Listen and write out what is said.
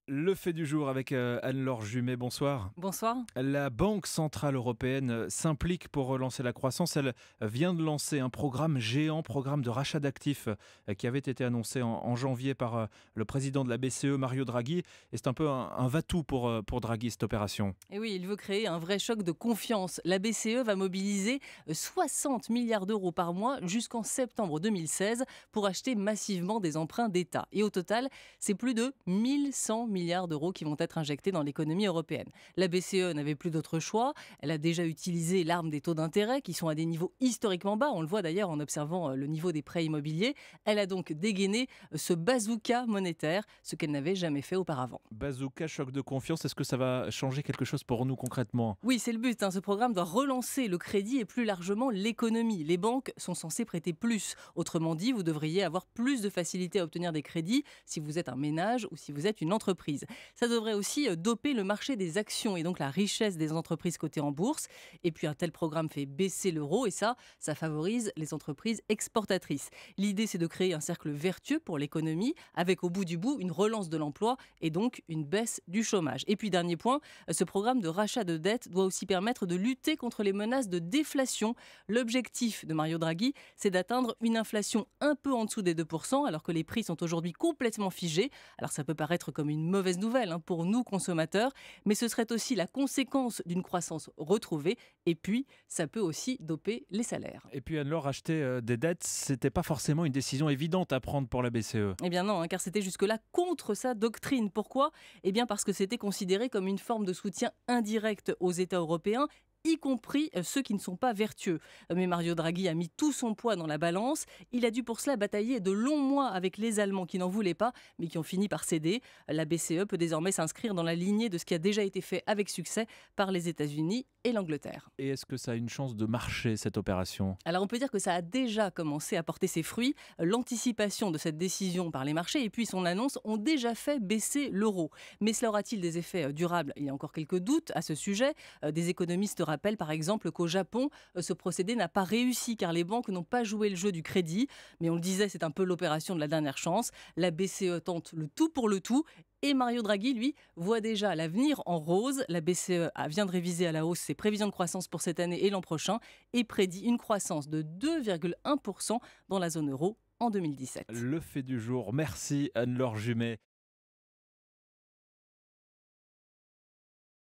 Le fait du jour avec Anne-Laure Jumet, bonsoir. Bonsoir. La Banque Centrale Européenne s'implique pour relancer la croissance. Elle vient de lancer un programme géant, programme de rachat d'actifs qui avait été annoncé en janvier par le président de la BCE, Mario Draghi. Et c'est un peu un va-tout pour Draghi, cette opération. Et oui, il veut créer un vrai choc de confiance. La BCE va mobiliser 60 milliards d'euros par mois jusqu'en septembre 2016 pour acheter massivement des emprunts d'État. Et au total, c'est plus de 1100 milliards d'euros qui vont être injectés dans l'économie européenne. La BCE n'avait plus d'autre choix. Elle a déjà utilisé l'arme des taux d'intérêt qui sont à des niveaux historiquement bas. On le voit d'ailleurs en observant le niveau des prêts immobiliers. Elle a donc dégainé ce bazooka monétaire, ce qu'elle n'avait jamais fait auparavant. Bazooka, choc de confiance, est-ce que ça va changer quelque chose pour nous concrètement ? Oui, c'est le but. Ce programme doit relancer le crédit et plus largement l'économie. Les banques sont censées prêter plus. Autrement dit, vous devriez avoir plus de facilité à obtenir des crédits si vous êtes un ménage ou si vous êtes une entreprise. Ça devrait aussi doper le marché des actions et donc la richesse des entreprises cotées en bourse. Et puis un tel programme fait baisser l'euro et ça favorise les entreprises exportatrices. L'idée, c'est de créer un cercle vertueux pour l'économie avec au bout du bout une relance de l'emploi et donc une baisse du chômage. Et puis dernier point, ce programme de rachat de dette doit aussi permettre de lutter contre les menaces de déflation. L'objectif de Mario Draghi, c'est d'atteindre une inflation un peu en dessous des 2%, alors que les prix sont aujourd'hui complètement figés. Alors ça peut paraître comme une mauvaise nouvelle pour nous consommateurs, mais ce serait aussi la conséquence d'une croissance retrouvée. Et puis, ça peut aussi doper les salaires. Et puis Anne-Laure, acheter des dettes, c'était pas forcément une décision évidente à prendre pour la BCE. Eh bien non, car c'était jusque-là contre sa doctrine. Pourquoi ? Eh bien parce que c'était considéré comme une forme de soutien indirect aux États européens, y compris ceux qui ne sont pas vertueux. Mais Mario Draghi a mis tout son poids dans la balance. Il a dû pour cela batailler de longs mois avec les Allemands qui n'en voulaient pas, mais qui ont fini par céder. La BCE peut désormais s'inscrire dans la lignée de ce qui a déjà été fait avec succès par les États-Unis et l'Angleterre. Et est-ce que ça a une chance de marcher, cette opération ? Alors on peut dire que ça a déjà commencé à porter ses fruits. L'anticipation de cette décision par les marchés et puis son annonce ont déjà fait baisser l'euro. Mais cela aura-t-il des effets durables ? Il y a encore quelques doutes à ce sujet. Des économistes rappellent par exemple qu'au Japon, ce procédé n'a pas réussi car les banques n'ont pas joué le jeu du crédit. Mais on le disait, c'est un peu l'opération de la dernière chance. La BCE tente le tout pour le tout. Et Mario Draghi, lui, voit déjà l'avenir en rose. La BCE vient de réviser à la hausse ses prévisions de croissance pour cette année et l'an prochain et prédit une croissance de 2,1% dans la zone euro en 2017. Le fait du jour. Merci Anne-Laure Jumet.